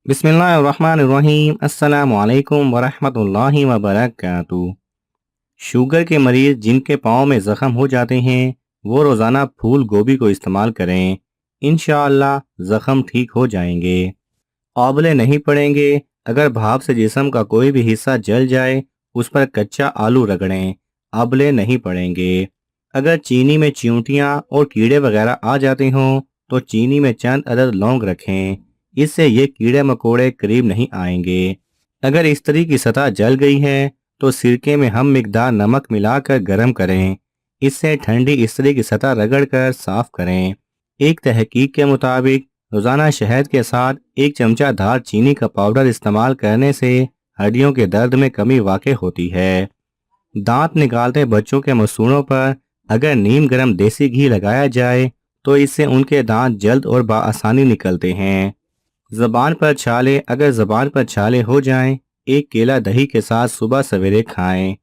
بسم اللہ الرحمن الرحیم۔ السلام علیکم ورحمۃ اللہ وبرکاتہ۔ شوگر کے مریض جن کے پاؤں میں زخم ہو جاتے ہیں وہ روزانہ پھول گوبھی کو استعمال کریں، انشاءاللہ زخم ٹھیک ہو جائیں گے۔ آبلے نہیں پڑیں گے۔ اگر بھاپ سے جسم کا کوئی بھی حصہ جل جائے اس پر کچا آلو رگڑیں، آبلے نہیں پڑیں گے۔ اگر چینی میں چیونٹیاں اور کیڑے وغیرہ آ جاتے ہوں تو چینی میں چند عدد لونگ رکھیں، اس سے یہ کیڑے مکوڑے قریب نہیں آئیں گے۔ اگر استری کی سطح جل گئی ہے تو سرکے میں ہم مقدار نمک ملا کر گرم کریں، اس سے ٹھنڈی استری کی سطح رگڑ کر صاف کریں۔ ایک تحقیق کے مطابق روزانہ شہد کے ساتھ 1 چمچہ دار چینی کا پاؤڈر استعمال کرنے سے ہڈیوں کے درد میں کمی واقع ہوتی ہے۔ دانت نکالتے بچوں کے مسوڑوں پر اگر نیم گرم دیسی گھی لگایا جائے تو اس سے ان کے دانت جلد اور بآسانی نکلتے ہیں۔ زبان پر چھالے اگر زبان پر چھالے ہو جائیں، ایک کیلا دہی کے ساتھ صبح سویرے کھائیں۔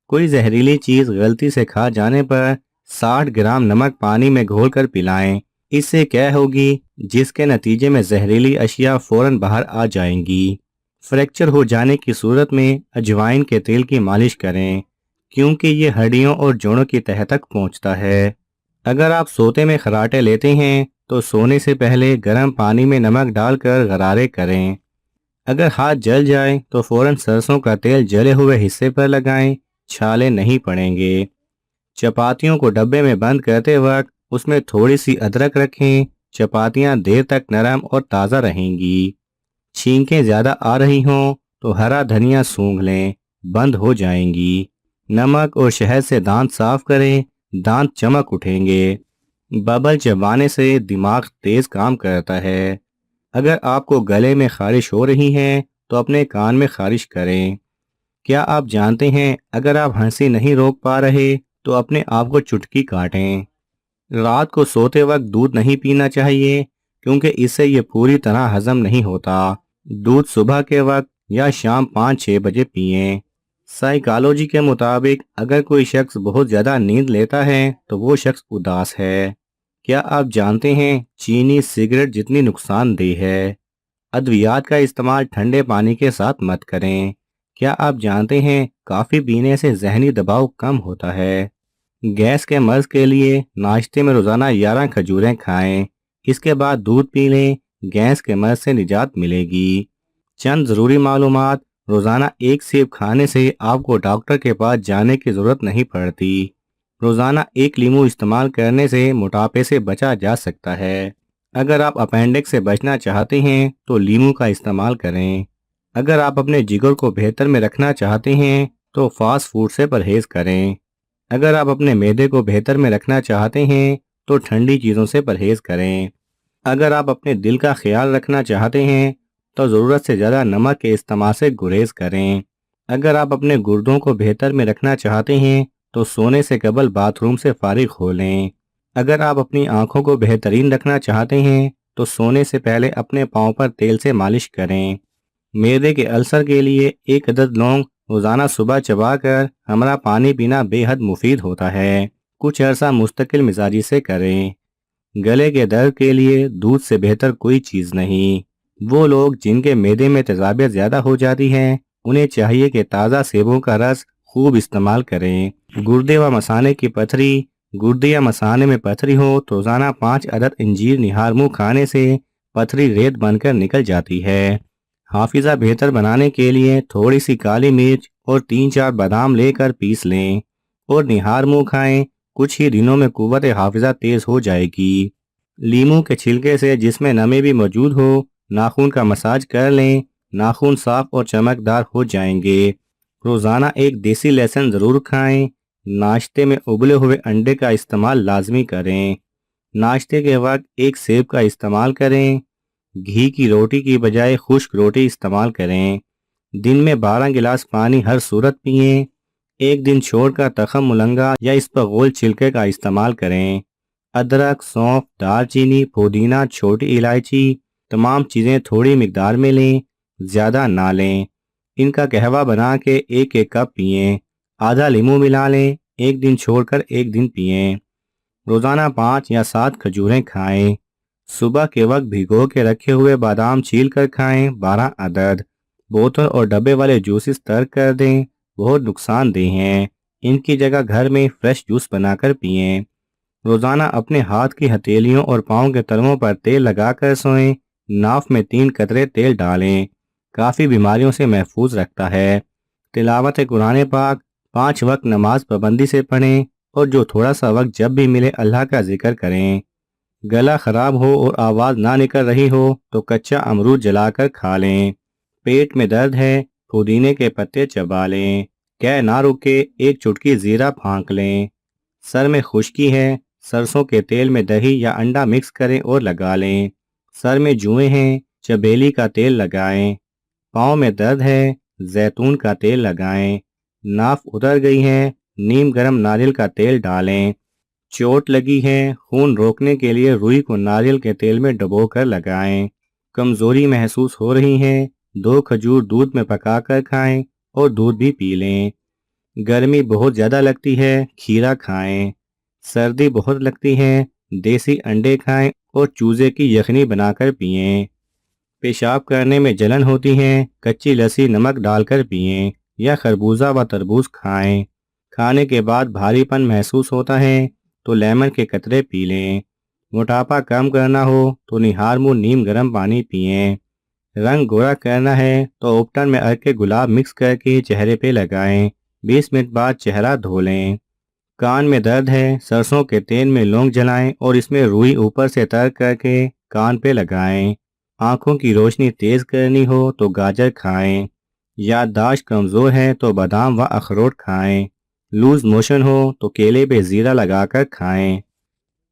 کوئی زہریلی چیز غلطی سے کھا جانے پر 60 گرام نمک پانی میں گھول کر پلائیں، اس سے قے ہوگی جس کے نتیجے میں زہریلی اشیاء فوراً باہر آ جائیں گی۔ فریکچر ہو جانے کی صورت میں اجوائن کے تیل کی مالش کریں کیونکہ یہ ہڈیوں اور جوڑوں کی تہہ تک پہنچتا ہے۔ اگر آپ سوتے میں خراٹے لیتے ہیں تو سونے سے پہلے گرم پانی میں نمک ڈال کر غرارے کریں۔ اگر ہاتھ جل جائیں تو فوراً سرسوں کا تیل جلے ہوئے حصے پر لگائیں، چھالے نہیں پڑیں گے۔ چپاتیوں کو ڈبے میں بند کرتے وقت اس میں تھوڑی سی ادرک رکھیں، چپاتیاں دیر تک نرم اور تازہ رہیں گی۔ چھینکیں زیادہ آ رہی ہوں تو ہرا دھنیا سونگھ لیں، بند ہو جائیں گی۔ نمک اور شہد سے دانت صاف کریں، دانت چمک اٹھیں گے۔ ببل چبانے سے دماغ تیز کام کرتا ہے۔ اگر آپ کو گلے میں خارش ہو رہی ہے تو اپنے کان میں خارش کریں۔ کیا آپ جانتے ہیں اگر آپ ہنسی نہیں روک پا رہے تو اپنے آپ کو چٹکی کاٹیں۔ رات کو سوتے وقت دودھ نہیں پینا چاہیے کیونکہ اس سے یہ پوری طرح ہضم نہیں ہوتا۔ دودھ صبح کے وقت یا شام 5-6 بجے پئیں۔ سائیکالوجی کے مطابق اگر کوئی شخص بہت زیادہ نیند لیتا ہے تو وہ شخص اداس ہے۔ کیا آپ جانتے ہیں چینی سگریٹ جتنی نقصان دہ ہے؟ ادویات کا استعمال ٹھنڈے پانی کے ساتھ مت کریں۔ کیا آپ جانتے ہیں کافی پینے سے ذہنی دباؤ کم ہوتا ہے؟ گیس کے مرض کے لیے ناشتے میں روزانہ 11 کھجوریں کھائیں، اس کے بعد دودھ پی لیں، گیس کے مرض سے نجات ملے گی۔ چند ضروری معلومات: روزانہ 1 سیب کھانے سے آپ کو ڈاکٹر کے پاس جانے کی ضرورت نہیں پڑتی۔ روزانہ 1 لیمو استعمال کرنے سے موٹاپے سے بچا جا سکتا ہے۔ اگر آپ اپینڈکس سے بچنا چاہتے ہیں تو لیمو کا استعمال کریں۔ اگر آپ اپنے جگر کو بہتر میں رکھنا چاہتے ہیں تو فاسٹ فوڈ سے پرہیز کریں۔ اگر آپ اپنے معدے کو بہتر میں رکھنا چاہتے ہیں تو ٹھنڈی چیزوں سے پرہیز کریں۔ اگر آپ اپنے دل کا خیال رکھنا چاہتے ہیں تو ضرورت سے زیادہ نمک کے استعمال سے گریز کریں۔ اگر آپ اپنے گردوں کو بہتر میں رکھنا چاہتے ہیں تو سونے سے قبل باتھ روم سے فارغ ہو لیں۔ اگر آپ اپنی آنکھوں کو بہترین رکھنا چاہتے ہیں تو سونے سے پہلے اپنے پاؤں پر تیل سے مالش کریں۔ معدے کے السر کے لیے 1 عدد لونگ روزانہ صبح چبا کر ہمارا پانی پینا بے حد مفید ہوتا ہے۔ کچھ عرصہ مستقل مزاجی سے کریں۔ گلے کے درد کے لیے دودھ سے بہتر کوئی چیز نہیں۔ وہ لوگ جن کے معدے میں تیزابیت زیادہ ہو جاتی ہے انہیں چاہیے کہ تازہ سیبوں کا رس خوب استعمال کریں۔ گردے و مثانے کی پتھری: گردے یا مثانے میں پتھری ہو تو روزانہ 5 عدد انجیر نہار منہ کھانے سے پتھری ریت بن کر نکل جاتی ہے۔ حافظہ بہتر بنانے کے لیے تھوڑی سی کالی مرچ اور 3-4 بادام لے کر پیس لیں اور نہار منہ کھائیں، کچھ ہی دنوں میں قوت حافظہ تیز ہو جائے گی۔ لیموں کے چھلکے سے جس میں نمی بھی موجود ہو ناخن کا مساج کر لیں، ناخن صاف اور چمکدار ہو جائیں گے۔ روزانہ 1 دیسی لہسن ضرور کھائیں۔ ناشتے میں ابلے ہوئے انڈے کا استعمال لازمی کریں۔ ناشتے کے وقت 1 سیب کا استعمال کریں۔ گھی کی روٹی کی بجائے خشک روٹی استعمال کریں۔ دن میں 12 گلاس پانی ہر صورت پئیں۔ 1 دن چھوڑ کر تخم ملنگا یا اسپغول چھلکے کا استعمال کریں۔ ادرک، سونف، دار چینی، پودینہ، چھوٹی الائچی تمام چیزیں تھوڑی مقدار میں لیں، زیادہ نہ لیں۔ ان کا قہوہ بنا کے 1 کپ پئیں۔ آدھا لیمو ملا لیں، 1 دن چھوڑ کر 1 دن پئیں۔ روزانہ 5 یا 7 کھجوریں کھائیں۔ صبح کے وقت بھگو کے رکھے ہوئے بادام چھیل کر کھائیں 12 عدد۔ بوتل اور ڈبے والے جوسز ترک کر دیں، بہت نقصان دہ ہیں۔ ان کی جگہ گھر میں فریش جوس بنا کر پئیں۔ روزانہ اپنے ہاتھ کی ہتھیلیوں اور پاؤں کے تلوؤں پر تیل لگا کر سوئیں۔ ناف میں 3 قطرے تیل ڈالیں، کافی بیماریوں سے محفوظ رکھتا ہے۔ تلاوت قرآن پاک 5 وقت نماز پابندی سے پڑھیں اور جو تھوڑا سا وقت جب بھی ملے اللہ کا ذکر کریں۔ گلا خراب ہو اور آواز نہ نکل رہی ہو تو کچا امرود جلا کر کھا لیں۔ پیٹ میں درد ہے، پودینے کے پتے چبا لیں۔ قے نہ رکے، 1 چٹکی زیرہ پھانک لیں۔ سر میں خشکی ہے، سرسوں کے تیل میں دہی یا انڈا مکس کریں اور لگا لیں۔ سر میں جوئیں ہیں، چبیلی کا تیل لگائیں۔ پاؤں میں درد ہے، زیتون کا تیل لگائیں۔ ناف اتر گئی ہے، نیم گرم ناریل کا تیل ڈالیں۔ چوٹ لگی ہے، خون روکنے کے لیے روئی کو ناریل کے تیل میں ڈبو کر لگائیں۔ کمزوری محسوس ہو رہی ہے، 2 کھجور دودھ میں پکا کر کھائیں اور دودھ بھی پی لیں۔ گرمی بہت زیادہ لگتی ہے، کھیرا کھائیں۔ سردی بہت لگتی ہے، دیسی انڈے کھائیں اور چوزے کی یخنی بنا کر پئیں۔ پیشاب کرنے میں جلن ہوتی ہے، کچی لسی نمک ڈال کر پئیں یا خربوزہ و تربوز کھائیں۔ کھانے کے بعد بھاری پن محسوس ہوتا ہے تو لیمن کے قطرے پی لیں۔ موٹاپا کم کرنا ہو تو نہار منہ نیم گرم پانی پئیں۔ رنگ گورا کرنا ہے تو اپٹن میں عرق گلاب مکس کر کے چہرے پہ لگائیں، 20 منٹ بعد چہرہ دھو لیں۔ کان میں درد ہے، سرسوں کے تیل میں لونگ جلائیں اور اس میں روئی اوپر سے تر کر کے کان پہ لگائیں۔ آنکھوں کی روشنی تیز کرنی ہو تو گاجر کھائیں۔ یادداشت کمزور ہے تو بادام و اخروٹ کھائیں۔ لوز موشن ہو تو کیلے پہ زیرہ لگا کر کھائیں۔